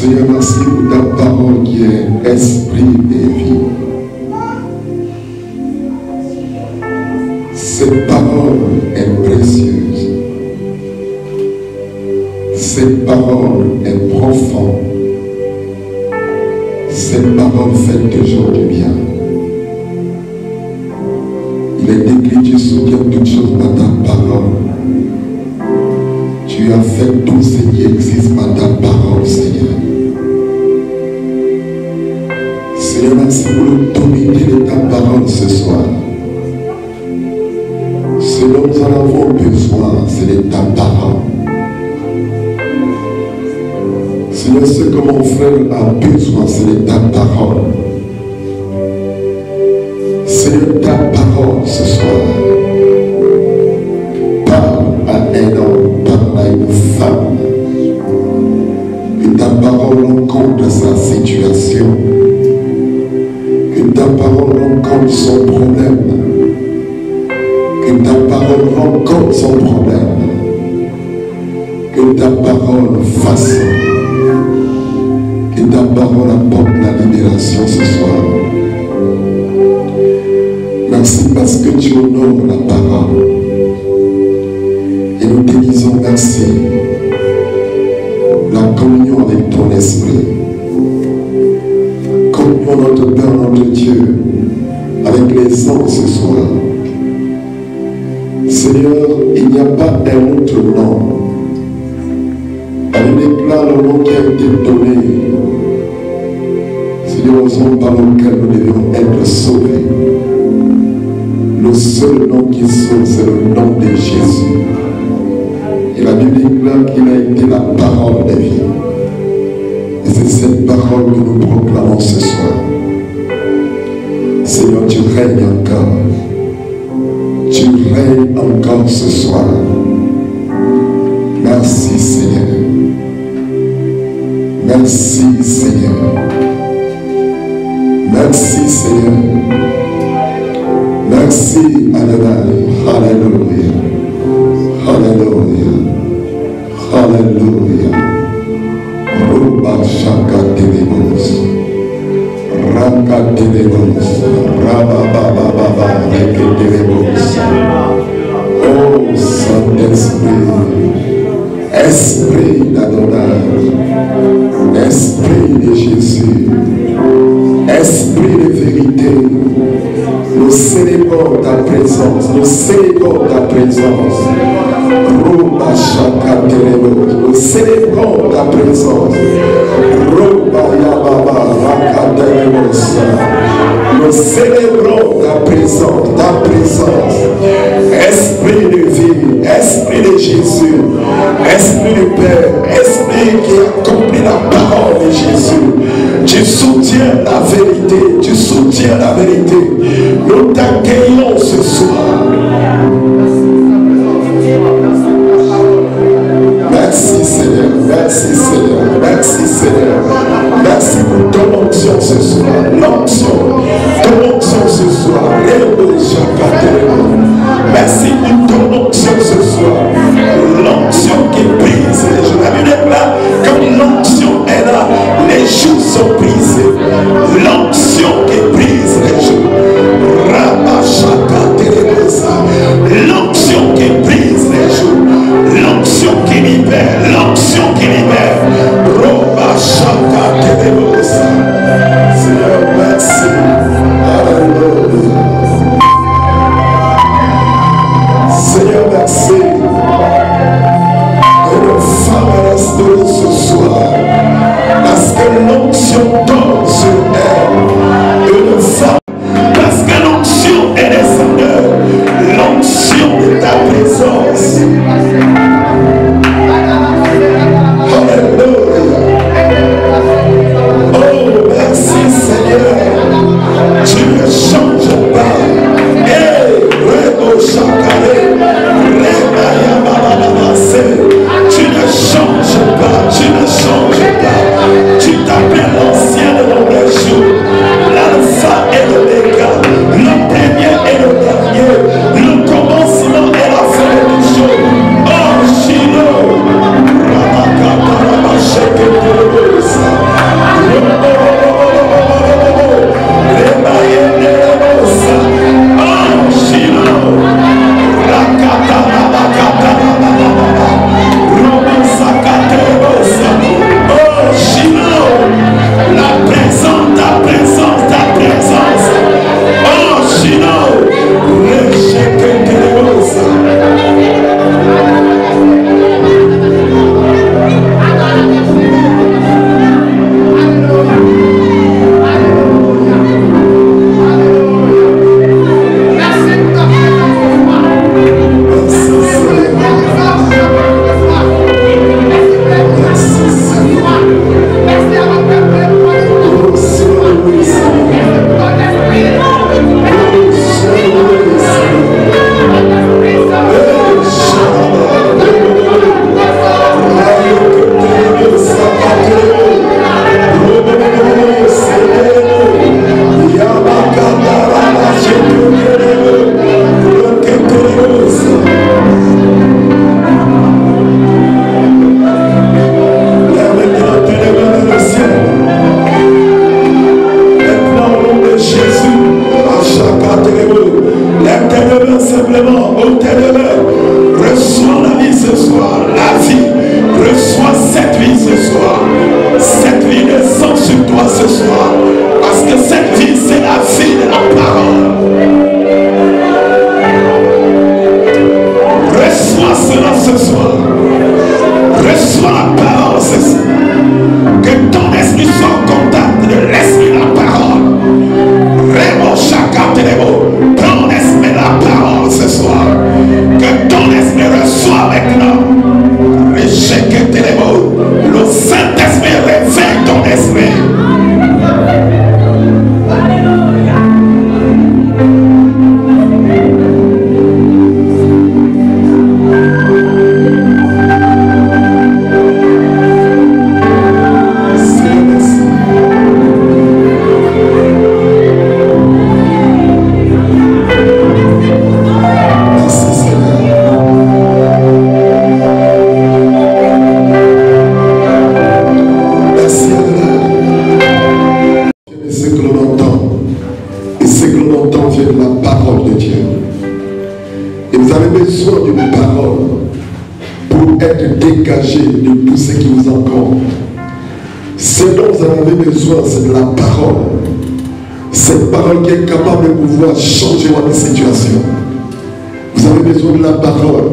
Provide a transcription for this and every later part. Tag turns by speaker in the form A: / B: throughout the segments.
A: Seigneur, merci pour ta parole qui est esprit et vie. Cette parole est précieuse. Cette parole est profonde. Cette parole fait toujours du bien. Il est écrit, tu soutiens toutes choses par ta parole. Tu as fait tout ce qui existe par ta parole, Seigneur. Seigneur, merci pour l'autorité de ta parole ce soir. Ce dont nous en avons besoin, c'est de ta parole. Seigneur, ce que mon frère a besoin, c'est de ta parole. Seigneur, ta parole ce soir. Parle à un homme, parle à une femme. Que ta parole rencontre sa situation. Que ta parole rencontre son problème. Que ta parole rencontre son problème. Que ta parole fasse. Que ta parole apporte la libération ce soir. Merci parce que tu honores la parole. Et nous te disons merci. La communion avec ton esprit. Communion notre Père, notre Dieu, avec les anges ce soir. Seigneur, il n'y a pas un autre nom. Elle déclare le nom qui a été donné. C'est le raison par lequel nous devions être sauvés. Le seul nom qui sauve, c'est le nom de Jésus. Et la Bible déclare qu'il a été la parole de vie. Et c'est cette parole que nous proclamons ce soir. Seigneur, tu règnes encore. Tu règnes encore ce soir. Merci Seigneur. Merci Seigneur. Merci Seigneur. Merci Adonai. Alléluia. Alléluia. Alléluia. Ruba Shaka Telebos. Raka Telebos. Rababababa Reke Telebos. Oh Saint-Esprit. Esprit d'Adonai. Esprit de Jésus. Esprit de vérité. Nous célébrons ta présence. Nous célébrons ta présence. Ruba Shaka Telebos. Nous célébrons ta présence. Ruba Yababa Raka Telebos. Nous célébrons ta présence. Ta présence. Esprit de vie. Esprit de Jésus. Esprit du Père. Esprit qui accomplit la parole de Jésus. Tu soutiens la vérité. Tu soutiens la vérité. Nous t'accueillons ce soir. Merci Seigneur. Merci Seigneur. Merci Seigneur. Merci pour ton onction ce soir. L'onction. Ton onction ce soir. Merci pour ton onction ce soir. L'onction qui brise les jours. La Bible déclare quand l'onction est là, les jours sont brisés. L'onction qui brise les jours. L'onction qui brise les jours. L'onction qui libère. L'onction qui libère. Seigneur, merci. Alléluia. Seigneur, merci. Une femme est restaurée ce soir. Parce que l'onction tombe sur elle. Une femme. Parce que l'onction est descendue. L'onction de ta présence. Alléluia. Oh, merci Seigneur. Tu ne changes pas. Tu ne changes pas. Tu ne changes pas. Tu t'appelles l'ancien de nos jours. L'alpha et l'oméga. Le premier et le dernier. Le commencement et la fin des choses. simplement au ténèbres. Reçois la vie ce soir, la vie. Reçois cette vie ce soir. Cette vie descend sur toi ce soir. Parce que cette vie, c'est la vie de la parole. Reçois cela ce soir. Reçois la parole ce soir. Que ton esprit soit en contact de l'esprit de la parole. Rémo chacun tes mots. Ton esprit de la parole ce soir. Que ton esprit reçoit maintenant. Réchèque tes mots. Le Saint-Esprit réveille ton esprit. De tout ce qui vous encombre. Ce dont vous en avez besoin, c'est de la parole. Cette parole qui est capable de pouvoir changer votre situation. Vous avez besoin de la parole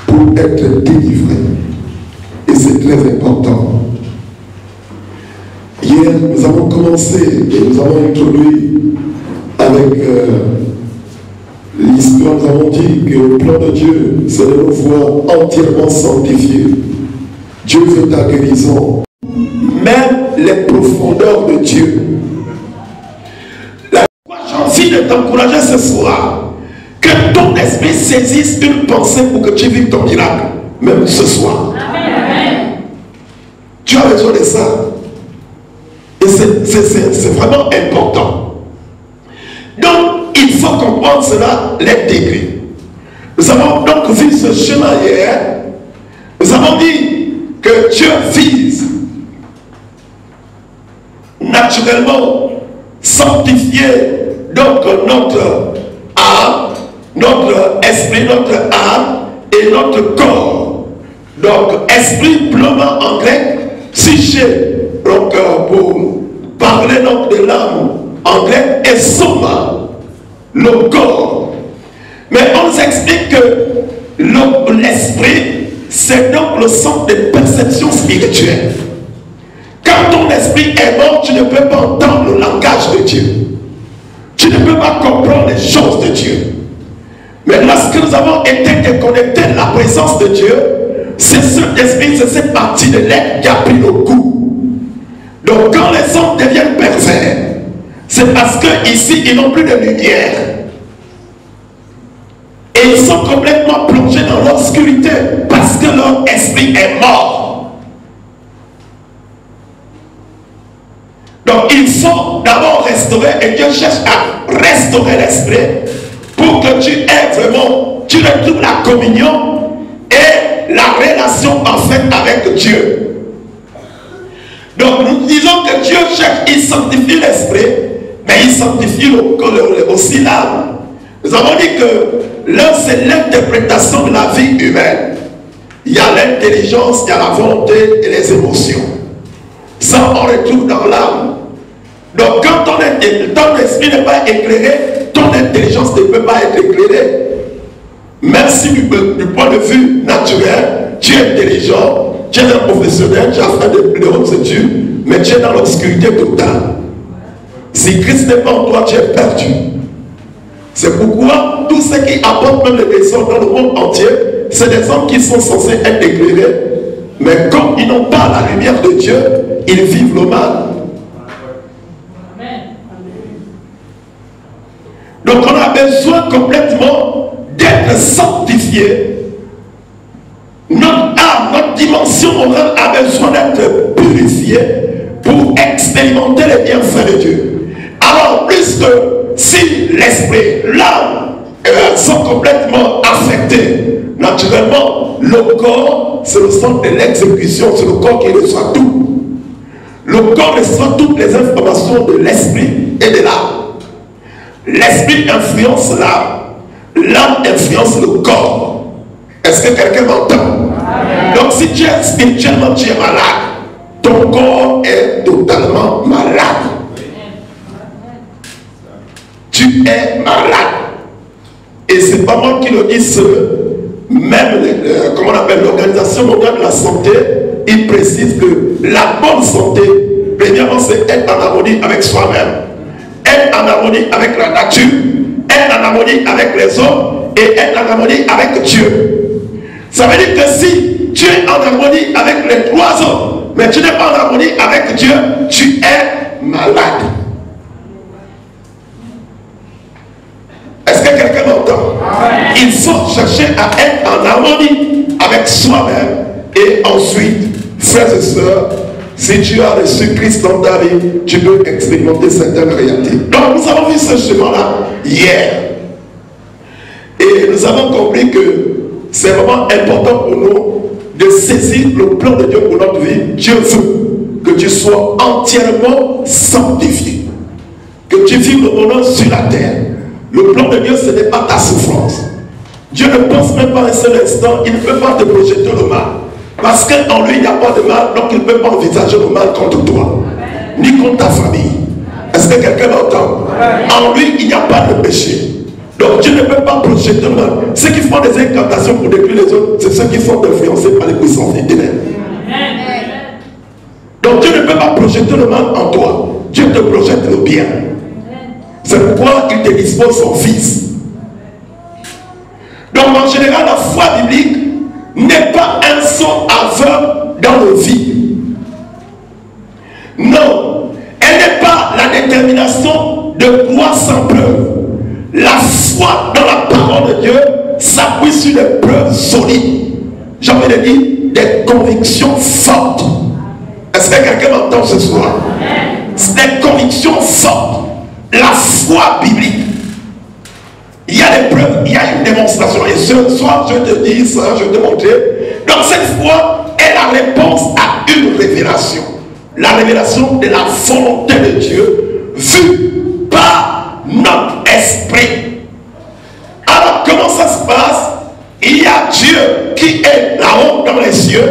A: pour être délivré. Et c'est très important. Hier, nous avons commencé et nous avons introduit avec l'histoire, nous avons dit que le plan de Dieu, c'est de nous voir entièrement sanctifiés. Dieu veut ta guérison. Même les profondeurs de Dieu. J'ai envie de t'encourager ce soir. Que ton esprit saisisse une pensée pour que tu vives ton miracle. Même ce soir. Amen. Tu as besoin de ça. Et c'est vraiment important. Donc, il faut comprendre cela, l'intégrer. Nous avons donc vu ce chemin hier. Nous avons dit que Dieu vise naturellement sanctifier donc notre âme, notre esprit, notre âme et notre corps. Donc esprit pneuma en grec, psyché, donc pour parler donc de l'âme en grec, et soma, le corps. Mais on nous explique que l'esprit, c'est donc le centre de perception spirituelle. Quand ton esprit est mort, tu ne peux pas entendre le langage de Dieu. Tu ne peux pas comprendre les choses de Dieu. Mais lorsque nous avons été déconnectés de la présence de Dieu, c'est cet esprit, c'est cette partie de l'être qui a pris le coup. Donc quand les hommes deviennent pervers, c'est parce qu'ici, ils n'ont plus de lumière. Et ils sont complètement plongés dans l'obscurité parce que leur esprit est mort. Donc il faut d'abord restaurer, et Dieu cherche à restaurer l'esprit pour que tu aies vraiment, tu retrouves la communion et la relation parfaite avec Dieu. Donc nous disons que Dieu cherche, il sanctifie l'esprit, mais il sanctifie aussi l'âme. Nous avons dit que l'un, c'est l'interprétation de la vie humaine. Il y a l'intelligence, il y a la volonté et les émotions. Ça, on retrouve dans l'âme. Donc, quand ton esprit n'est pas éclairé, ton intelligence ne peut pas être éclairée. Même si du point de vue naturel, tu es intelligent, tu es un professionnel, tu as fait de hautes études, mais tu es dans l'obscurité totale. Si Christ n'est pas en toi, tu es perdu. C'est pourquoi tous ceux qui apportent même les désordres dans le monde entier, c'est des hommes qui sont censés être éclairés. Mais comme ils n'ont pas la lumière de Dieu, ils vivent le mal. Donc on a besoin complètement d'être sanctifié. Notre âme, notre dimension morale a besoin d'être purifiée pour expérimenter les bienfaits de Dieu. Alors, plus que si l'esprit, l'âme sont complètement affectés, naturellement, le corps, c'est le centre de l'exécution, c'est le corps qui reçoit tout. Le corps reçoit toutes les informations de l'esprit et de l'âme. L'esprit influence l'âme. l'âme influence le corps. Est-ce que quelqu'un m'entend? Donc si tu es spirituellement, tu es malade, ton corps est totalement malade. Tu es malade. Et c'est pas moi qui le dis seul. Même comment on appelle l'Organisation mondiale de la santé, il précise que la bonne santé, premièrement, c'est être en harmonie avec soi-même, être en harmonie avec la nature, être en harmonie avec les hommes et être en harmonie avec Dieu. Ça veut dire que si tu es en harmonie avec les trois hommes, mais tu n'es pas en harmonie avec Dieu, tu es malade. Est-ce que quelqu'un m'entend? Il faut chercher à être en harmonie avec soi-même. Et ensuite, frères et sœurs, si tu as reçu Christ dans ta vie, tu peux expérimenter certaines réalités. Donc nous avons vu ce chemin-là hier. Et nous avons compris que c'est vraiment important pour nous de saisir le plan de Dieu pour notre vie. Dieu veut que tu sois entièrement sanctifié. Que tu vives le bonheur sur la terre. Le plan de Dieu, ce n'est pas ta souffrance. Dieu ne pense même pas un seul instant, il ne peut pas te projeter le mal. Parce qu'en lui, il n'y a pas de mal, donc il ne peut pas envisager le mal contre toi, ni contre ta famille. Est-ce que quelqu'un m'entend? En lui, il n'y a pas de péché. Donc Dieu ne peut pas projeter le mal. Ceux qui font des incantations pour détruire les autres, c'est ceux qui sont influencés par les puissances des ténèbres. Donc Dieu ne peut pas projeter le mal en toi. Dieu te projette le bien. C'est pourquoi il te dispose son fils. Donc en général, la foi biblique n'est pas un saut aveugle dans le vide. Non, elle n'est pas la détermination de croire sans preuve. La foi dans la parole de Dieu s'appuie sur des preuves solides. J'ai envie de dire des convictions fortes. Est-ce que quelqu'un m'entend ce soir? C'est des convictions fortes. La foi biblique. Il y a des preuves, il y a une démonstration. Et ce soir, je te dis ça, je vais te montrer. Donc cette foi est la réponse à une révélation. La révélation de la volonté de Dieu vue par notre esprit. Alors comment ça se passe? Il y a Dieu qui est là-haut dans les cieux.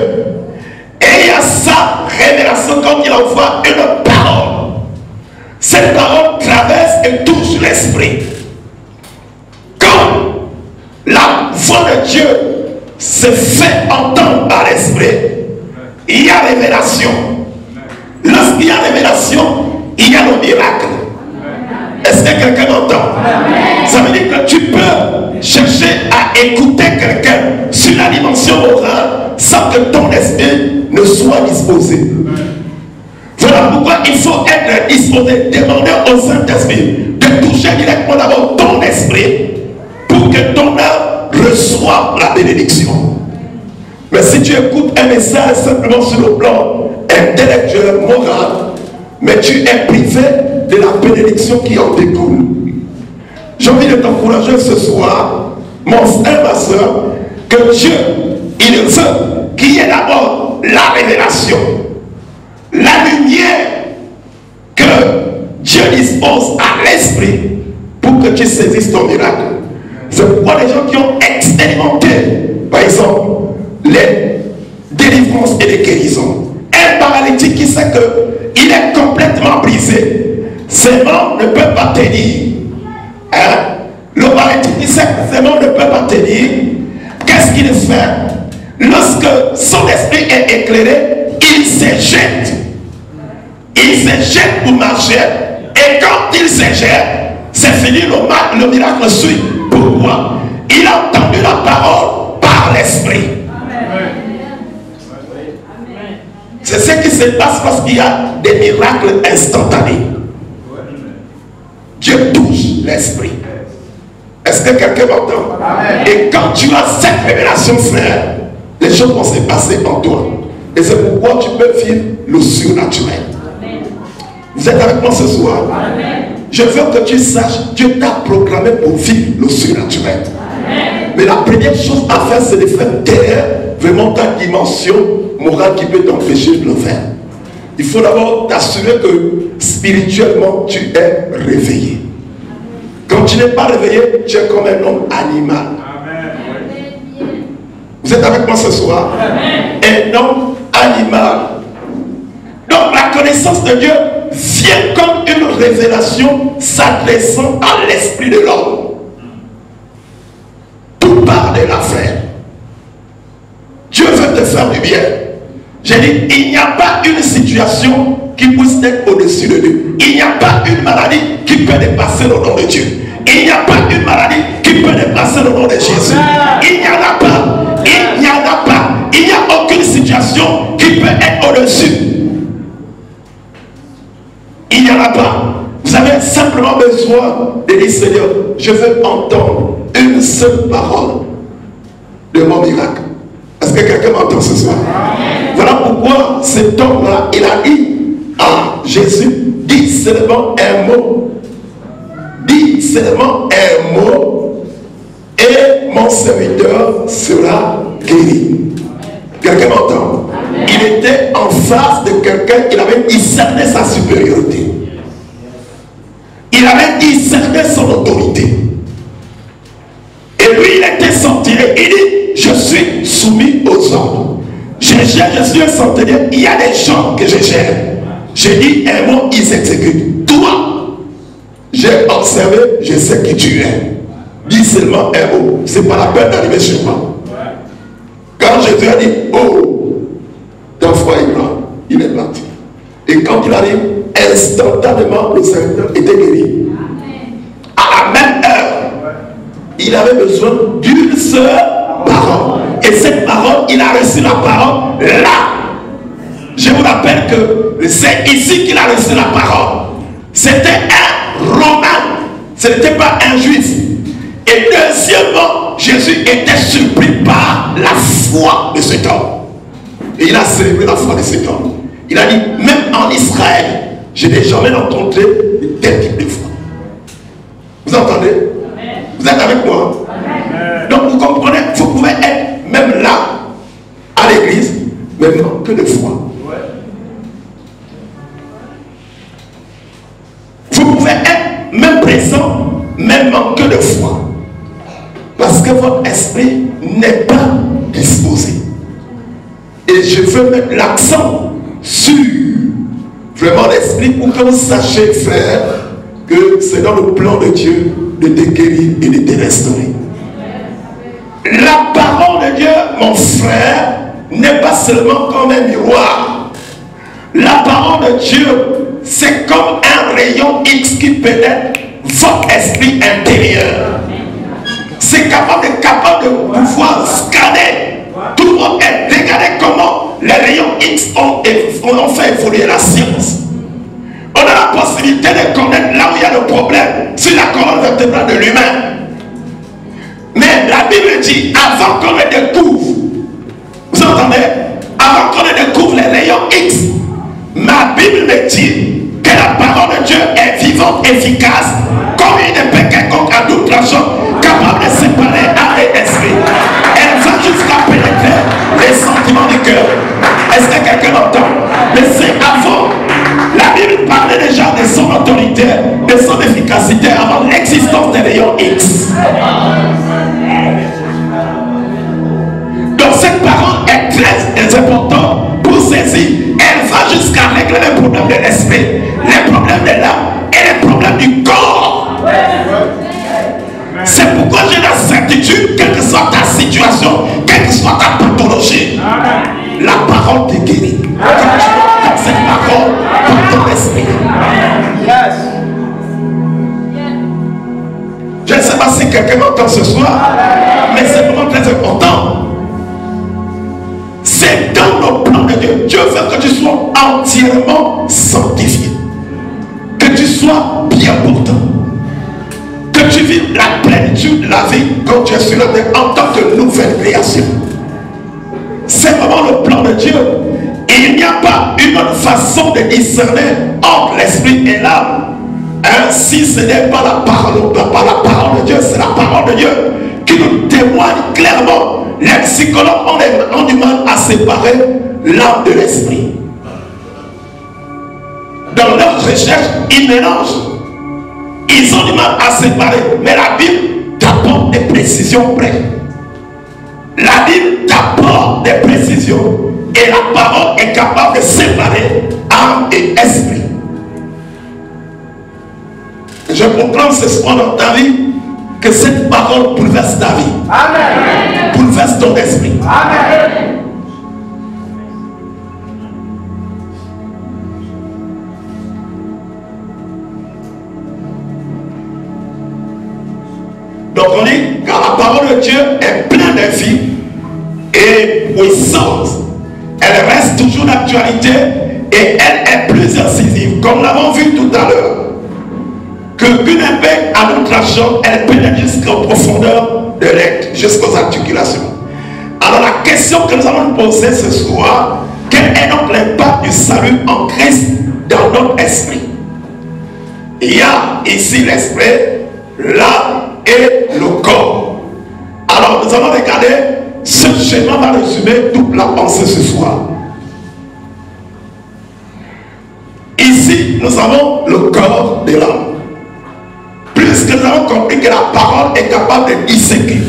A: Et il y a sa révélation quand il envoie une parole. Cette parole traverse et touche l'esprit. Quand la voix de Dieu se fait entendre par l'esprit, il y a révélation. Lorsqu'il y a révélation, il y a le miracle. Est-ce que quelqu'un entend? Ça veut dire que tu peux chercher à écouter quelqu'un sur la dimension morale sans que ton esprit ne soit disposé. Voilà pourquoi il faut être disposé, demander au Saint-Esprit de toucher directement d'abord ton esprit pour que ton âme reçoive la bénédiction. Mais si tu écoutes un message simplement sur le plan intellectuel, moral, mais tu es privé de la bénédiction qui en découle. J'ai envie de t'encourager ce soir, mon frère, ma soeur, que Dieu, il veut qu'il y ait d'abord la révélation. La lumière que Dieu dispose à l'esprit pour que tu saisisses ton miracle. C'est pourquoi les gens qui ont expérimenté, par exemple, les délivrances et les guérisons, un paralytique qui sait qu'il est complètement brisé, ses membres ne peuvent pas tenir. Hein? Le paralytique qui sait que ses membres ne peuvent pas tenir, qu'est-ce qu'il fait? Lorsque son esprit est éclairé, il se jette. Il se jette pour marcher. Et quand il se jette, c'est fini, le miracle suit. Pourquoi? Il a entendu la parole par l'esprit. C'est ce qui se passe parce qu'il y a des miracles instantanés. Dieu touche l'esprit. Est-ce que quelqu'un m'entend? Et quand tu as cette révélation, frère, les choses vont se passer en toi. Et c'est pourquoi tu peux vivre le surnaturel. Vous êtes avec moi ce soir? Je veux que tu saches, Dieu t'a proclamé pour vivre le surnaturel. Mais la première chose à faire, c'est de faire taire vraiment ta dimension morale qui peut t'empêcher de le faire. Il faut d'abord t'assurer que spirituellement, tu es réveillé. Quand tu n'es pas réveillé, tu es comme un homme animal. Vous êtes avec moi ce soir? Un homme animal. Donc la connaissance de Dieu vient comme une révélation s'adressant à l'esprit de l'homme. Tout part de l'affaire. Dieu veut te faire du bien. J'ai dit, il n'y a pas une situation qui puisse être au-dessus de Dieu. Il n'y a pas une maladie qui peut dépasser le nom de Dieu. Il n'y a pas une maladie qui peut dépasser le nom de Jésus. Il n'y en a pas. Il n'y en a pas. Il n'y a aucune situation qui peut être au-dessus. Il n'y en a pas. Vous avez simplement besoin de dire, Seigneur, je veux entendre une seule parole de mon miracle. Est-ce que quelqu'un m'entend ce soir? Voilà pourquoi cet homme-là, il a dit à Jésus, dis seulement un mot. Dis seulement un mot et mon serviteur sera guéri. Quelqu'un m'entend? Il était en face de quelqu'un, il avait discerné sa supériorité. Il avait discerné son autorité. Et lui, il était centenier. Il dit, je suis soumis aux ordres. Je suis un centenier, il y a des gens que je gère. Je dis un mot, ils exécutent. Toi, j'ai observé, je sais qui tu es. Dis seulement un mot. C'est pas la peine d'arriver chez moi. Quand Jésus a dit, oh, ta foi est blanche, il est blanc. Et quand il arrive, instantanément, le serviteur était guéri. À la même heure, il avait besoin d'une seule parole. Et cette parole, il a reçu la parole là. Je vous rappelle que c'est ici qu'il a reçu la parole. C'était un Romain. Ce n'était pas un Juif. Et deuxièmement, Jésus était surpris par la foi de cet homme. Et il a célébré la foi de cet homme. Il a dit, même en Israël, je n'ai jamais rencontré de tel type de foi. Vous entendez? Vous êtes avec moi? Donc vous comprenez, vous pouvez être même là, à l'église, mais manque de foi. Vous pouvez être même présent, mais manque de foi. Parce que votre esprit n'est pas disposé. Et je veux mettre l'accent sur vraiment l'esprit pour que vous sachiez faire que c'est dans le plan de Dieu de te guérir et de te restaurer. La parole de Dieu, mon frère, n'est pas seulement comme un miroir. La parole de Dieu, c'est comme un rayon X qui pénètre votre esprit intérieur. C'est capable de pouvoir scanner. Tout le monde est. Regardez comment les rayons X ont fait évoluer la science. On a la possibilité de connaître là où il y a le problème sur la colonne vertébrale de l'humain. Mais la Bible dit, avant qu'on le découvre, vous entendez? Avant qu'on ne découvre les rayons X, ma Bible me dit que la parole de Dieu est vivante, efficace, comme une épée quelconque à double tranchant, capable de séparer âme et esprit. Elle va jusqu'à pénétrer les sentiments du cœur. Est-ce que quelqu'un m'entend? Mais c'est avant. La Bible parlait déjà de son autorité, de son efficacité avant l'existence des rayons X. Donc cette parole est très importante pour saisir. Elle va jusqu'à régler les problèmes de l'esprit, les problèmes de l'âme et les problèmes du corps. C'est pourquoi j'ai la certitude, quelle que soit ta situation, quelle que soit ta pathologie, la parole te guérit. Quand tu entends cette parole dans ton esprit. Je ne sais pas si quelqu'un m'entend ce soir, mais c'est vraiment très important. C'est dans le plan de Dieu. Dieu veut que tu sois entièrement sanctifié. Que tu sois bien portant. Que tu vives la plénitude de la vie quand tu es sur la terre en tant que nouvelle création. C'est vraiment le plan de Dieu. Et il n'y a pas une autre façon de discerner entre l'esprit et l'âme. Si ce n'est pas la parole de Dieu, c'est la parole de Dieu qui nous témoigne clairement. Les psychologues ont du mal à séparer l'âme de l'esprit. Dans leur recherche, ils mélangent Ils ont du mal à séparer. Mais la Bible t'apporte des précisions près. La Bible t'apporte des précisions. Et la parole est capable de séparer âme et esprit. Je proclame ce soir dans ta vie que cette parole bouleverse ta vie. Amen. Bouleverse ton esprit. Amen. Donc on dit, car la parole de Dieu est pleine de vie et puissante. Elle reste toujours d'actualité et elle est plus incisive. Comme nous l'avons vu tout à l'heure, qu'une épée à notre tranchant, elle pénètre jusqu'aux profondeurs de l'être, jusqu'aux articulations. Alors la question que nous allons nous poser ce soir, quel est donc l'impact du salut en Christ dans notre esprit? Il y a ici l'esprit, l'âme et le corps. Alors nous allons regarder, ce schéma va résumer toute la pensée ce soir. Ici, nous avons le corps de l'âme. Puisque nous avons compris que la parole est capable de disséquer,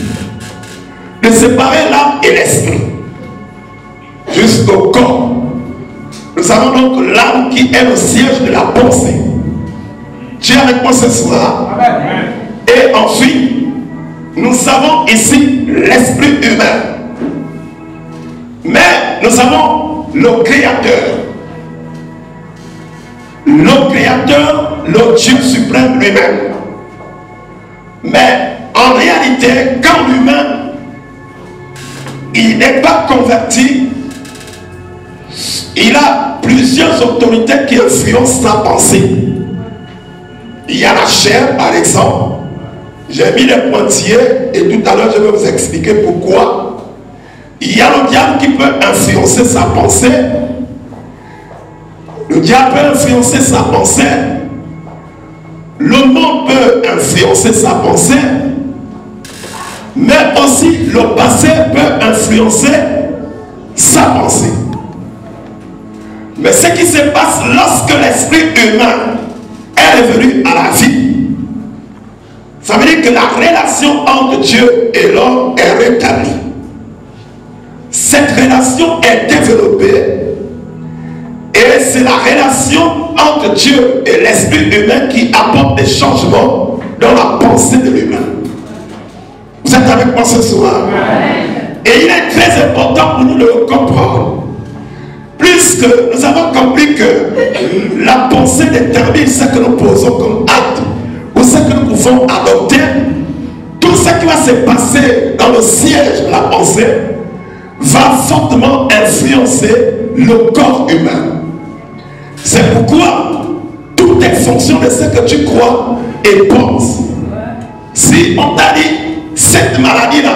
A: de séparer l'âme et l'esprit jusqu'au corps. Nous avons donc l'âme qui est le siège de la pensée. Tu es avec moi ce soir? Amen. Et ensuite, nous avons ici l'esprit humain. Mais nous avons le Créateur. Le Créateur, le Dieu suprême lui-même. Mais en réalité, quand l'humain il n'est pas converti, il a plusieurs autorités qui influencent sa pensée. Il y a la chair, par exemple. J'ai mis les pointillés et tout à l'heure je vais vous expliquer pourquoi. Il y a le diable qui peut influencer sa pensée. Le diable peut influencer sa pensée. Le monde peut influencer sa pensée. Mais aussi le passé peut influencer sa pensée. Mais ce qui se passe lorsque l'esprit humain est revenu à la vie, ça veut dire que la relation entre Dieu et l'homme est rétablie. Cette relation est développée et c'est la relation entre Dieu et l'esprit humain qui apporte des changements dans la pensée de l'humain. Vous êtes avec moi ce soir? Et il est très important pour nous de le comprendre. Puisque nous avons compris que la pensée détermine ce que nous posons comme acte ou ce que nous pouvons adopter, tout ce qui va se passer dans le siège de la pensée va fortement influencer le corps humain. C'est pourquoi tout est fonction de ce que tu crois et penses. Si on t'a dit cette maladie-là,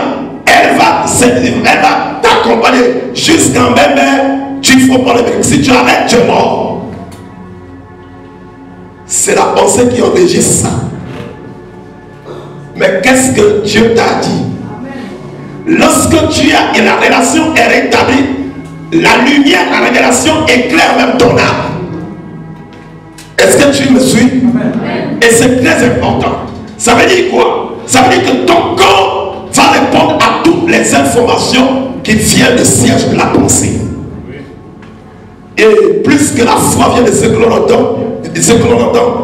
A: elle va t'accompagner jusqu'en même, tu ne faut pas le médecin. Si tu arrêtes, tu es mort. C'est la pensée qui enregistre ça. Mais qu'est-ce que Dieu t'a dit? Lorsque tu as et la relation est rétablie, la lumière, la révélation éclaire même ton âme. Est-ce que tu me suis? Et c'est très important. Ça veut dire quoi? Ça veut dire que ton corps va répondre à toutes les informations qui viennent du siège de la pensée. Et plus que la foi vient de ce que l'on entend,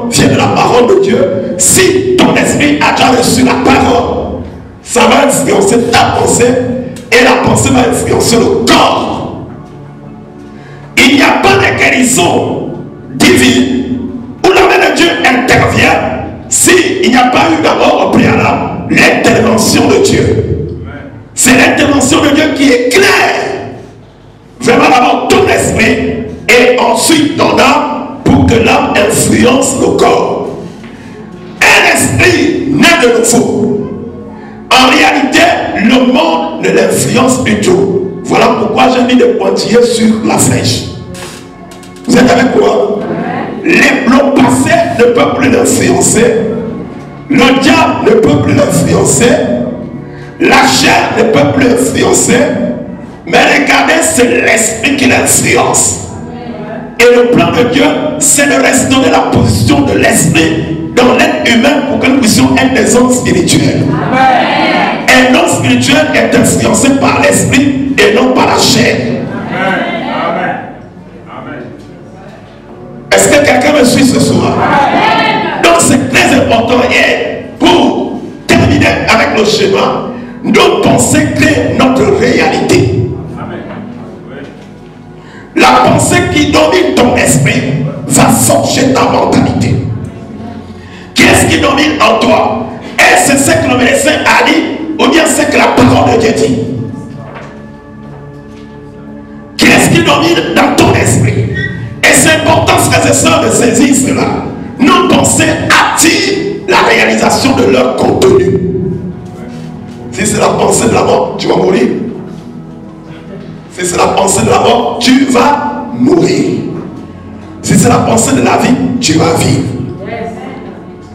A: vient de la parole de Dieu, si ton esprit a déjà reçu la parole, ça va influencer ta pensée et la pensée va influencer le corps. Il n'y a pas de guérison divine où la main de Dieu intervient s'il n'y a pas eu d'abord au préalable l'intervention de Dieu. C'est l'intervention de Dieu qui éclaire vraiment d'abord ton esprit et ensuite ton âme pour que l'âme influence le corps. Un esprit né de nouveau. En réalité, le monde ne l'influence du tout. Voilà pourquoi j'ai mis des pointillés sur la flèche. Vous êtes avec moi? Le passé ne peut plus l'influencer. Le diable ne peut plus l'influencer. La chair ne peut plus l'influencer. Mais regardez, c'est l'esprit qui l'influence. Et le plan de Dieu, c'est de restaurer la position de l'esprit dans l'être humain pour que nous puissions être des hommes spirituels. Un homme spirituel est influencé par l'esprit et non par la chair. Est-ce que quelqu'un me suit ce soir? Donc c'est très important. Et pour terminer avec le schéma, nos pensées créent notre réalité. La pensée qui domine ton esprit va forger ta mentalité. Qu'est-ce qui domine en toi? Est-ce que c'est que le médecin a dit ou bien c'est que la parole de Dieu dit? Qu'est-ce qui domine dans ton esprit? Et c'est important, frères et sœurs, de saisir cela. Nos pensées attirent la réalisation de leur contenu. Si c'est la pensée de la mort, tu vas mourir. Si c'est la pensée de la mort, tu vas mourir. Si c'est la pensée de la vie, tu vas vivre.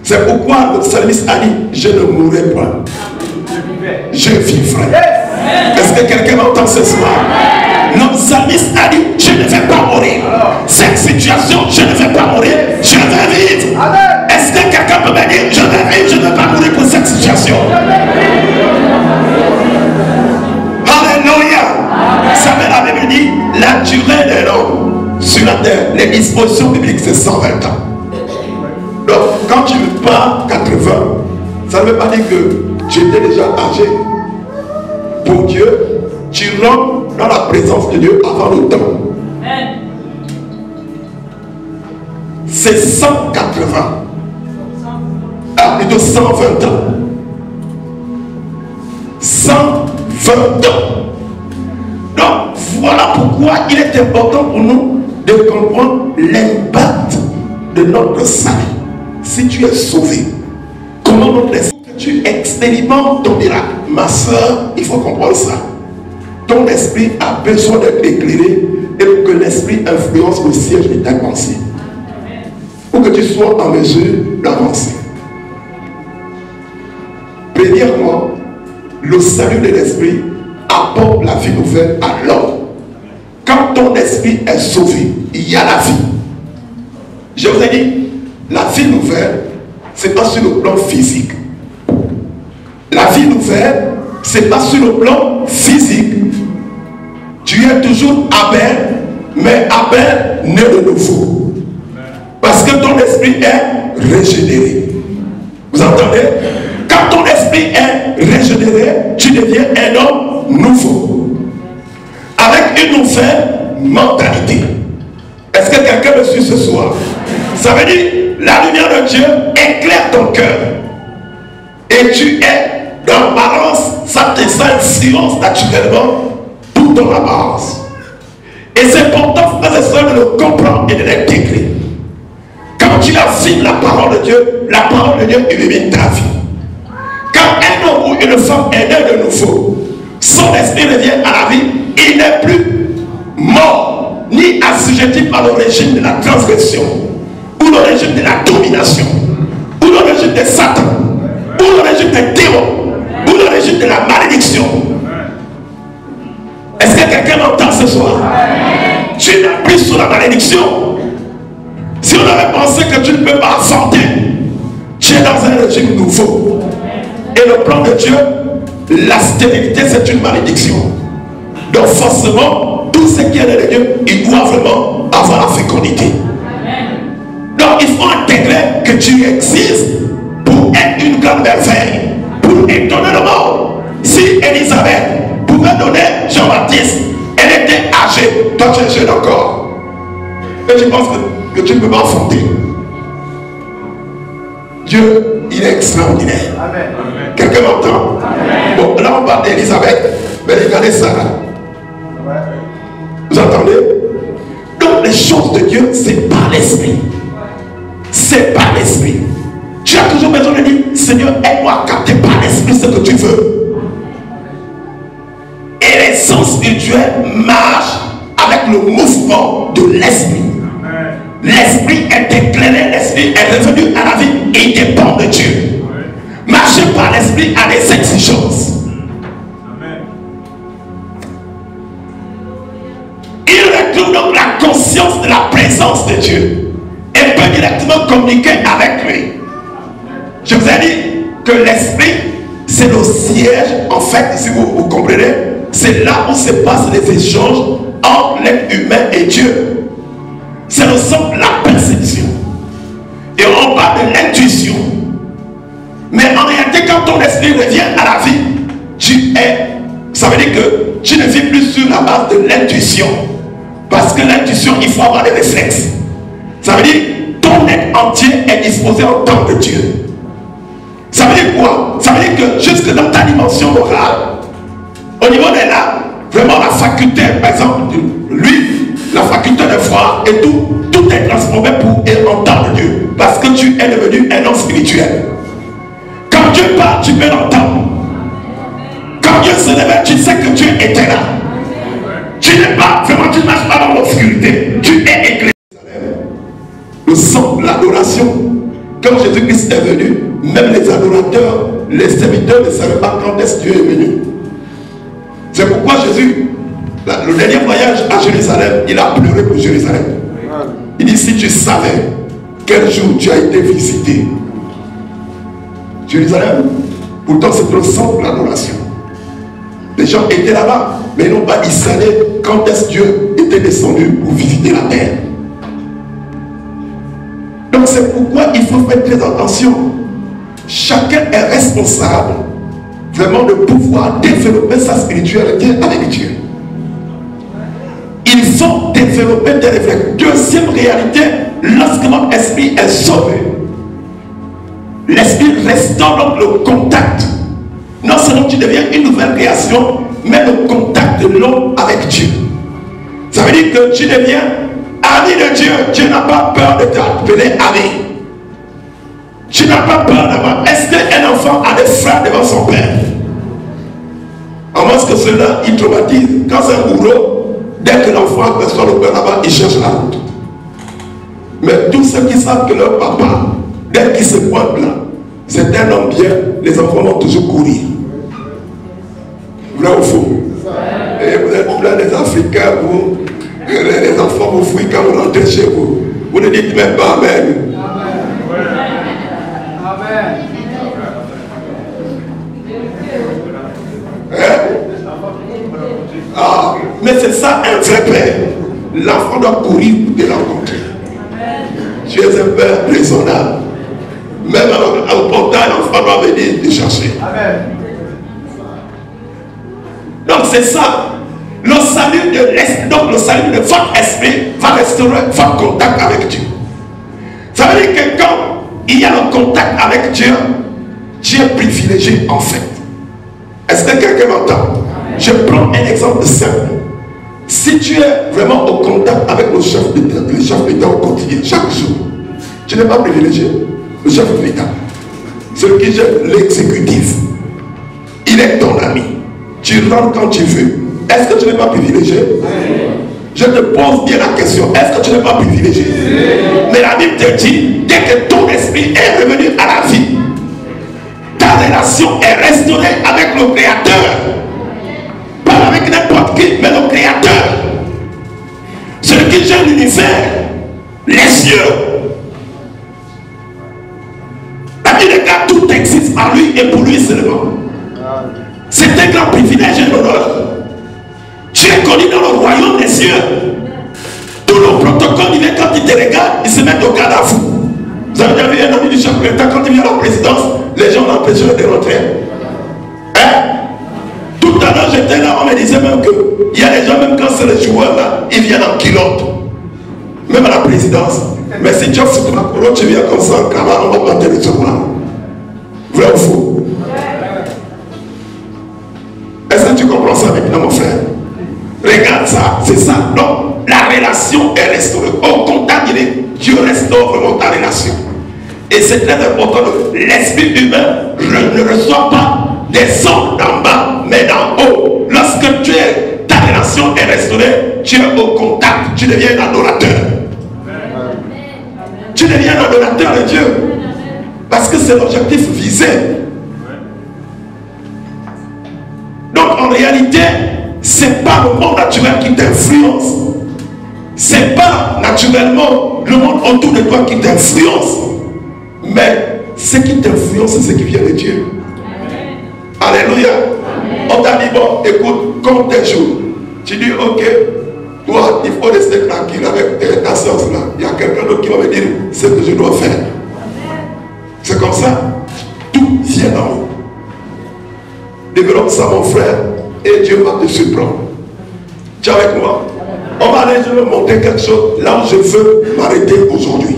A: C'est pourquoi le psalmiste a dit, je ne mourrai pas. Je vivrai. Est-ce que quelqu'un m'entend ce soir? Le psalmiste a dit, je ne vais pas mourir. Cette situation, je ne vais pas mourir. Je vais vivre. Est-ce que quelqu'un peut me dire, je vais vivre, je ne vais pas mourir pour cette situation? Alléluia. Ça veut la Bible dit, la durée de l'homme sur la terre, les dispositions bibliques, c'est 120 ans. Donc, quand tu pars 80, ça ne veut pas dire que tu étais déjà âgé. Pour Dieu, tu rentres dans la présence de Dieu avant le temps. C'est 180. Ah, plutôt 120 ans. 120 ans. Donc, voilà pourquoi il est important pour nous de comprendre l'impact de notre salut. Si tu es sauvé, comment notre esprit, tu expérimentes ton miracle. Ma soeur, il faut comprendre ça. Ton esprit a besoin d'être éclairé et pour que l'esprit influence le siège de ta pensée. Pour que tu sois en mesure d'avancer. Premièrement, le salut de l'esprit apporte la vie nouvelle à l'homme. Quand ton esprit est sauvé, il y a la vie. Je vous ai dit, la vie nouvelle, ce n'est pas sur le plan physique. La vie nouvelle, ce n'est pas sur le plan physique. Tu es toujours Abel, mais Abel né de nouveau. Parce que ton esprit est régénéré. Vous entendez? Quand ton esprit est régénéré, tu deviens un homme nouveau. Avec une nouvelle mentalité. Est-ce que quelqu'un me suit ce soir? Ça veut dire, la lumière de Dieu éclaire ton cœur. Et tu es dans balance, ça influence naturellement tout dans la balance. Et c'est important, frères et sœurs, de le comprendre et de l'intégrer. Quand tu affirmes la parole de Dieu, la parole de Dieu illumine ta vie. Quand un homme ou une femme est né de nouveau, son esprit revient à la vie, il n'est plus mort, ni assujetti par le régime de la transgression, ou le régime de la domination, ou le régime de Satan, ou le régime des démons, ou le régime de la malédiction. Est-ce que quelqu'un m'entend ce soir? Tu n'es plus sous la malédiction. Si on avait pensé que tu ne peux pas affronter, tu es dans un régime nouveau. Et le plan de Dieu, la stérilité, c'est une malédiction. Donc forcément, tout ce qui est de Dieu, il doit vraiment avoir la fécondité. Donc il faut intégrer que tu existes pour être une grande merveille, pour étonner le monde. Si Élisabeth pouvait donner Jean-Baptiste, elle était âgée, toi tu es jeune encore. Et tu penses que tu ne peux pas affronter. Dieu, il est extraordinaire. Amen. Quelqu'un m'entend? Bon, là on parle d'Élisabeth, mais regardez ça là. Vous entendez? Donc les choses de Dieu, c'est par l'esprit. C'est par l'esprit. Tu as toujours besoin de dire, Seigneur, aide-moi à capter par l'esprit ce que tu veux. Et les sens spirituels marchent avec le mouvement de l'esprit. L'esprit est éclairé, l'esprit est revenu à la vie et il dépend de Dieu. Marcher par l'esprit a des exigences. Il retrouve donc la conscience de la présence de Dieu et peut directement communiquer avec lui.
B: Je vous ai dit que l'esprit, c'est le siège, en fait, si vous comprenez, c'est là où se passent les échanges entre l'être humain et Dieu. C'est le centre, la perception. Et on parle de l'intuition. Mais en réalité, quand ton esprit revient à la vie, tu es. Ça veut dire que tu ne vis plus sur la base de l'intuition. Parce que l'intuition, il faut avoir des réflexes. Ça veut dire ton être entier est disposé au temps de Dieu. Ça veut dire quoi? Ça veut dire que jusque dans ta dimension morale, au niveau des là, vraiment la faculté, par exemple, lui, la faculté de foi et tout est transformé pour entendre Dieu. Parce que tu es devenu un homme spirituel. Quand Dieu parle, tu peux l'entendre. Quand Dieu se révèle, tu sais que Dieu était là. Tu n'es pas, vraiment, tu ne marches pas dans l'obscurité. Tu es éclairé. Le sang, l'adoration. Quand Jésus-Christ est venu, même les adorateurs, les serviteurs ne savaient pas quand est-ce que Dieu est venu. C'est pourquoi Jésus, le dernier voyage à Jérusalem, il a pleuré pour Jérusalem. Il dit, si tu savais quel jour tu as été visité. Jérusalem, pourtant c'est le centre de l'adoration. Les gens étaient là-bas, mais ils n'ont pas discerné quand est-ce que Dieu était descendu pour visiter la terre. Donc c'est pourquoi il faut faire très attention. Chacun est responsable vraiment de pouvoir développer sa spiritualité avec Dieu. Il faut développer des réflexes. Deuxième réalité, lorsque notre esprit est sauvé, l'esprit restaure donc le contact. Non seulement tu deviens une nouvelle création, mais le contact de l'homme avec Dieu. Ça veut dire que tu deviens ami de Dieu. Dieu n'a pas peur de t'appeler ami. Tu n'as pas peur d'avoir. Est-ce qu'un enfant a des frères devant son père? À moins que cela, il traumatise. Quand c'est un bourreau, dès que l'enfant aperçoit le père là-bas, il cherche la route. Mais tous ceux qui savent que leur papa, dès qu'il se pointe là, c'est un homme bien, les enfants vont toujours courir. Vrai ou faux? Et vous êtes plein des Africains, vous, les enfants vous fuient quand vous rentrez chez vous. Vous ne dites même pas Amen. Amen. Hein? Ah, mais c'est ça un vrai père. L'enfant doit courir pour te rencontrer. Tu es un père raisonnable. Même au portail, l'enfant doit venir te chercher. Amen. Donc c'est ça. Le salut de l'esprit, donc le salut de votre esprit va restaurer votre contact avec Dieu. Ça veut dire que quand il y a le contact avec Dieu, tu es privilégié en fait. Est-ce que quelqu'un m'entend? Je prends un exemple simple. Si tu es vraiment au contact avec le chef d'État au quotidien, chaque jour, tu n'es pas privilégié. Le chef de l'État, celui qui gère l'exécutif, il est ton ami. Tu rentres quand tu veux. Est-ce que tu n'es pas privilégié? Je te pose bien la question. Est-ce que tu n'es pas privilégié? Mais la Bible te dit, dès que ton esprit est revenu à la vie, ta relation est restaurée avec le Créateur. Pas avec n'importe qui, mais le Créateur. Celui qui gère l'univers, les cieux. La Bible déclare tout existe par lui et pour lui seulement. C'est un grand privilège et un honneur. Tu es connu dans le royaume des cieux. Tout le protocole, il vient quand il te regarde, il se met au garde à vous. Vous avez déjà vu un ami du chef de l'État, quand il vient à la présidence, les gens l'empêchent de rentrer. Hein? Tout à l'heure, j'étais là, on me disait même qu'il y a des gens, même quand c'est les joueurs là, ils viennent en culotte. Même à la présidence. Mais si tu offres la couronne, tu viens comme ça en cavale, on va planter le chocolat. Vrai ou faux? Est-ce que tu comprends ça maintenant, mon frère? Regarde ça, c'est ça. Donc, la relation est restaurée. Au contact, Dieu restaure vraiment ta relation. Et c'est très important. L'esprit humain ne reçoit pas des sons d'en bas, mais d'en haut. Lorsque ta relation est restaurée, tu es au contact, tu deviens un adorateur. Tu deviens un adorateur de Dieu. Parce que c'est l'objectif visé. Donc en réalité, ce n'est pas le monde naturel qui t'influence. Ce n'est pas naturellement le monde autour de toi qui t'influence. Mais ce qui t'influence, c'est ce qui vient de Dieu. Alléluia. On t'a dit, bon, écoute, compte tes jours. Tu dis, ok, toi, il faut rester tranquille avec ta séance là. Il y a quelqu'un d'autre qui va me dire ce que je dois faire. C'est comme ça. Tout vient d'en haut. Développe ça, mon frère, et Dieu va te surprendre. Tu es avec moi? On va aller, je vais montrer quelque chose là où je veux m'arrêter aujourd'hui.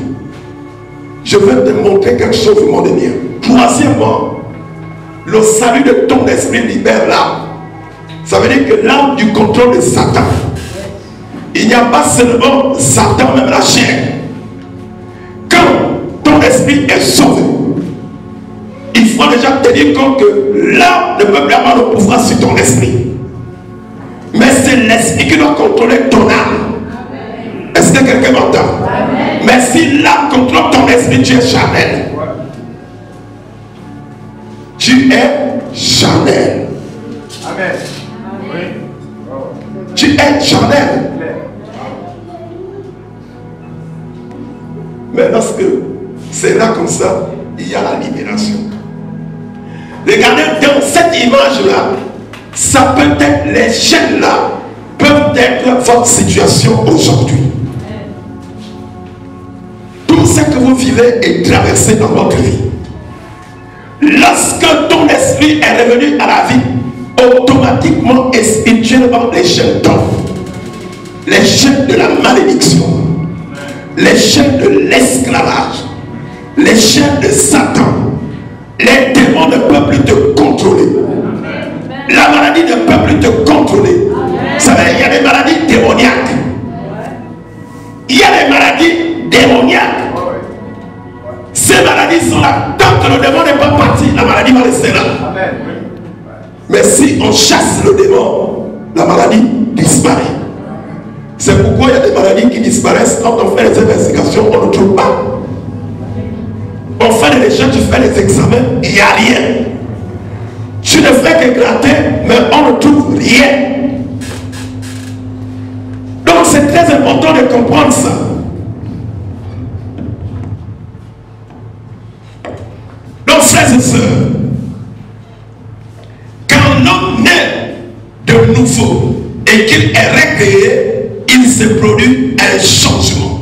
B: Je vais te montrer quelque chose au monde dernier. Troisièmement, le salut de ton esprit libère l'âme. Ça veut dire que l'âme du contrôle de Satan. Il n'y a pas seulement Satan, même la chair. Quand ton esprit est sauvé, il faut déjà tenir compte que l'âme ne peut plus avoir le pouvoir sur ton esprit. Mais c'est l'esprit qui doit contrôler ton âme. Est-ce que quelqu'un m'entend? Mais si l'âme contrôle ton esprit, tu es charnel. Tu es charnel.
C: Amen.
B: Tu es charnel. Mais lorsque c'est là comme ça, il y a la libération. Regardez dans cette image-là, ça peut être, les chaînes là peuvent être votre situation aujourd'hui. Tout ce que vous vivez est traversé dans votre vie. Lorsque ton esprit est revenu à la vie, automatiquement et spirituellement les chaînes tombent. Les chaînes de la malédiction, les chaînes de l'esclavage, les chaînes de Satan, les démons ne peuvent plus te contrôler. La maladie ne peut plus te contrôler. Vous savez, il y a des maladies démoniaques. Il y a des maladies démoniaques. Ces maladies sont là. Tant que le démon n'est pas parti, la maladie va rester là. Mais si on chasse le démon, la maladie disparaît. C'est pourquoi il y a des maladies qui disparaissent. Quand on fait les investigations, on ne trouve pas. On fait les recherches, tu fais les examens, il n'y a rien. Tu ne fais que gratter, mais on ne trouve rien. Donc c'est très important de comprendre ça. Donc frères et sœurs, quand l'homme naît de nouveau et qu'il est recréé, il se produit un changement.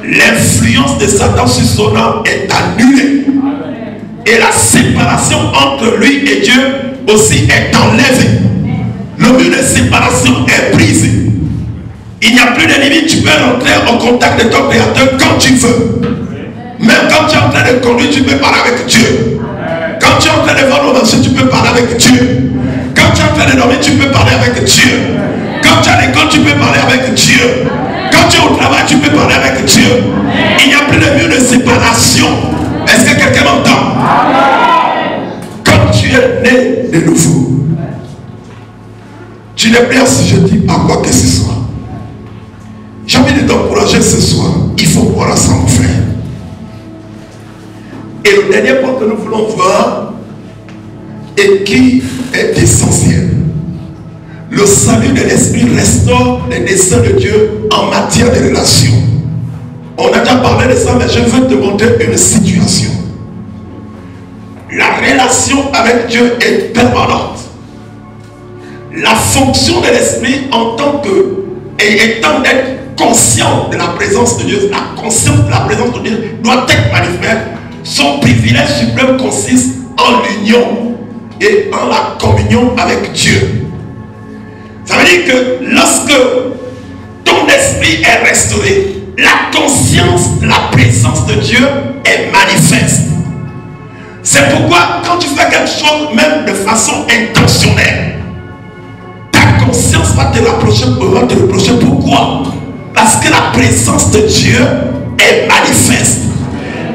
B: L'influence de Satan sur son âme est annulée. Et la séparation entre lui et Dieu aussi est enlevée. Le mur de séparation est brisé. Il n'y a plus de limite. Tu peux rentrer en contact de ton Créateur quand tu veux. Même quand tu es en train de conduire, tu peux parler avec Dieu. Quand tu es en train de voir le marché, tu peux parler avec Dieu. Quand tu es en train de dormir, tu peux parler avec Dieu. Quand tu es à l'école, tu peux parler avec Dieu. Quand tu es au travail, tu peux parler avec Dieu. Il n'y a plus de mur de séparation. Est-ce que quelqu'un m'entend? Quand tu es né de nouveau, tu n'es plus assujetti à quoi que ce soit. J'ai envie de t'encourager ce soir. Il faut voir ça, mon frère. Et le dernier point que nous voulons voir, et qui est essentiel, le salut de l'esprit restaure les desseins de Dieu en matière de relations. On a déjà parlé de ça, mais je veux te montrer une situation. La relation avec Dieu est permanente. La fonction de l'esprit en tant que, et étant d'être conscient de la présence de Dieu, la conscience de la présence de Dieu doit être manifeste. Son privilège suprême consiste en l'union et en la communion avec Dieu. Ça veut dire que lorsque ton esprit est restauré, la conscience de la présence de Dieu est manifeste. C'est pourquoi quand tu fais quelque chose, même de façon intentionnelle, ta conscience va te reprocher. Pourquoi? Parce que la présence de Dieu est manifeste.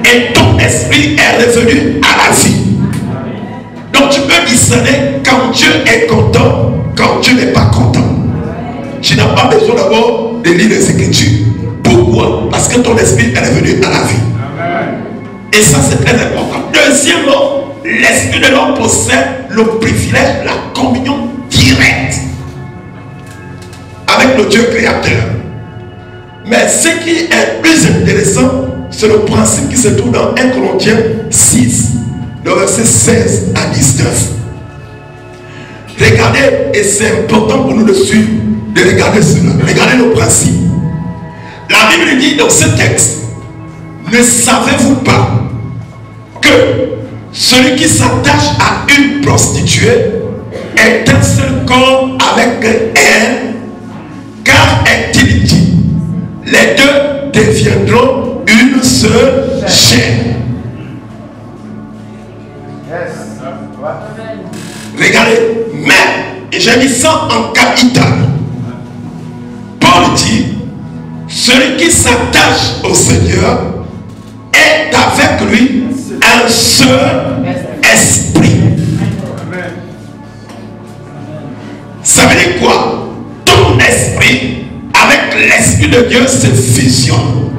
B: Et ton esprit est revenu à la vie. Donc tu peux discerner quand Dieu est content, quand Dieu n'est pas content. Tu n'as pas besoin d'abord de lire les Écritures. Pourquoi? Parce que ton esprit est revenu à la vie. Et ça c'est très important. Deuxièmement, l'esprit de l'homme possède le privilège de la communion directe avec le Dieu créateur. Mais ce qui est plus intéressant, c'est le principe qui se trouve dans 1 Corinthiens 6, le verset 16 à 19. Regardez, et c'est important pour nous de suivre, de regarder cela. Regardez le principe. La Bible dit dans ce texte, ne savez-vous pas que celui qui s'attache à une prostituée est un seul corps avec elle, car est-il dit, les deux deviendront une seule chair. Regardez, mais, et j'ai mis ça en capital, Paul dit, celui qui s'attache au Seigneur est avec lui un seul esprit. Ça veut dire quoi? Ton esprit avec l'esprit de Dieu se fusionne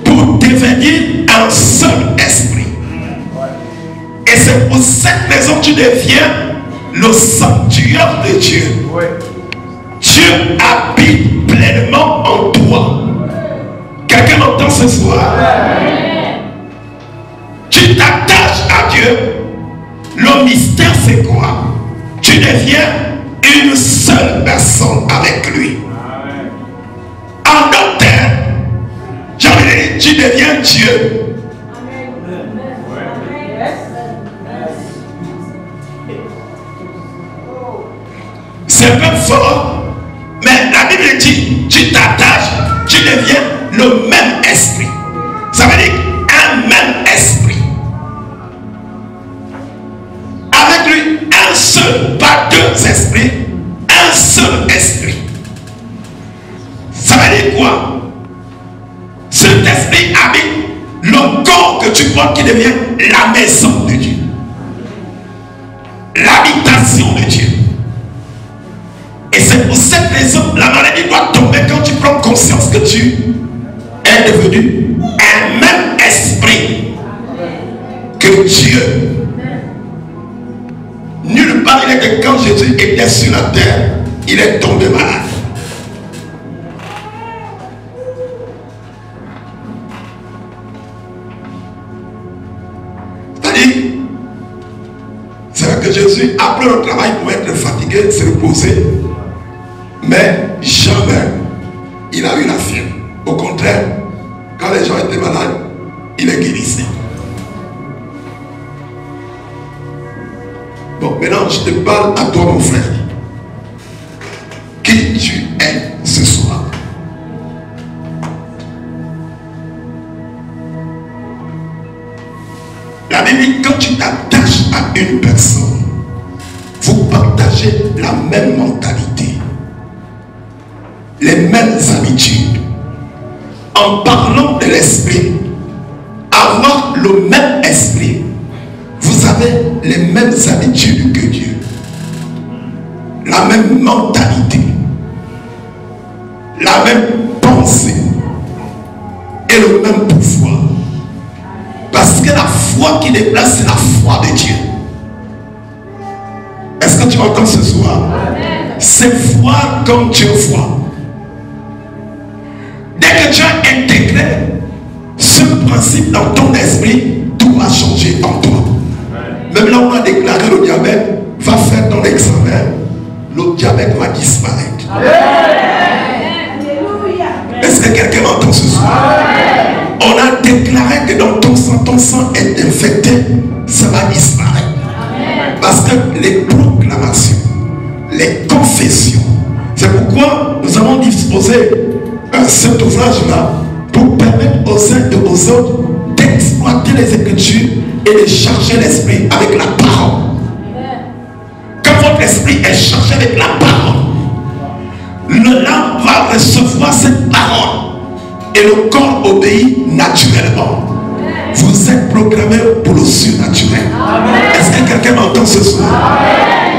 B: pour devenir un seul esprit. Et c'est pour cette raison que tu deviens le sanctuaire de Dieu. Dieu habite pleinement en toi. Quelqu'un m'entend ce soir? Tu t'attaches à Dieu. Le mystère c'est quoi? Tu deviens une seule personne avec lui. En d'autres termes, j'avais dit, tu deviens Dieu. C'est un peu fort, mais la Bible dit, tu t'attaches, tu deviens le même esprit. Ça veut dire un même esprit. Avec lui, un seul, pas deux esprits, un seul esprit. Ça veut dire quoi? Cet esprit habite le corps que tu vois qui devient la maison de Dieu. L'habitation de Dieu. Et c'est pour cette raison la maladie doit tomber quand tu prends conscience que tu es devenu un même esprit que Dieu. Nulle part il est que quand Jésus était sur la terre, il est tombé malade. C'est-à-dire, c'est vrai que Jésus, après le travail, pouvait être fatigué, se reposer. Mais jamais il a eu la fièvre. Au contraire, quand les gens étaient malades, il est guérissé. Bon, maintenant je te parle à toi mon frère. Qui tu es ce soir? La Bible dit, quand tu t'attaches à une personne, vous partagez la même mentalité, les mêmes habitudes. En parlant de l'esprit, avoir le même esprit, vous avez les mêmes habitudes que Dieu, la même mentalité, la même pensée et le même pouvoir. Parce que la foi qui déplace, c'est la foi de Dieu. Est-ce que tu entends ce soir? C'est voir comme Dieu voit. Dès que tu as intégré ce principe dans ton esprit, tout va changer en toi. Même là où on a déclaré le diabète, va faire ton examen, le diabète va disparaître. Est-ce que quelqu'un m'entend ce soir? On a déclaré que dans ton sang est infecté, ça va disparaître. Parce que les proclamations, les confessions, c'est pourquoi nous avons disposé cet ouvrage-là pour permettre aux uns et aux autres d'exploiter les Écritures et de charger l'esprit avec la parole. Quand votre esprit est chargé avec la parole, l'âme va recevoir cette parole et le corps obéit naturellement. Vous êtes programmé pour le surnaturel. Est-ce que quelqu'un m'entend ce soir?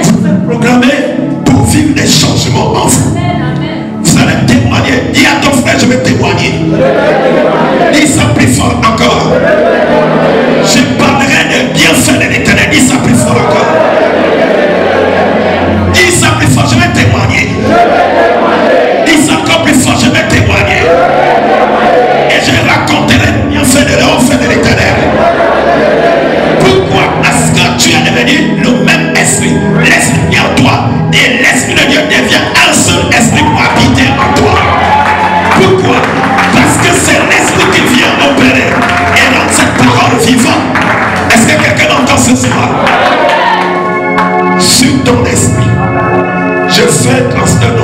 B: Vous êtes programmé pour vivre des changements en vous. Vous allez témoigner. Dis à ton frère, je vais témoigner. Dis ça plus fort encore. Je parlerai des bienfaits de l'Éternel. Dis ça plus fort encore. Dis ça plus fort, je vais témoigner. Dis ça encore plus fort, je vais témoigner. faire un transfert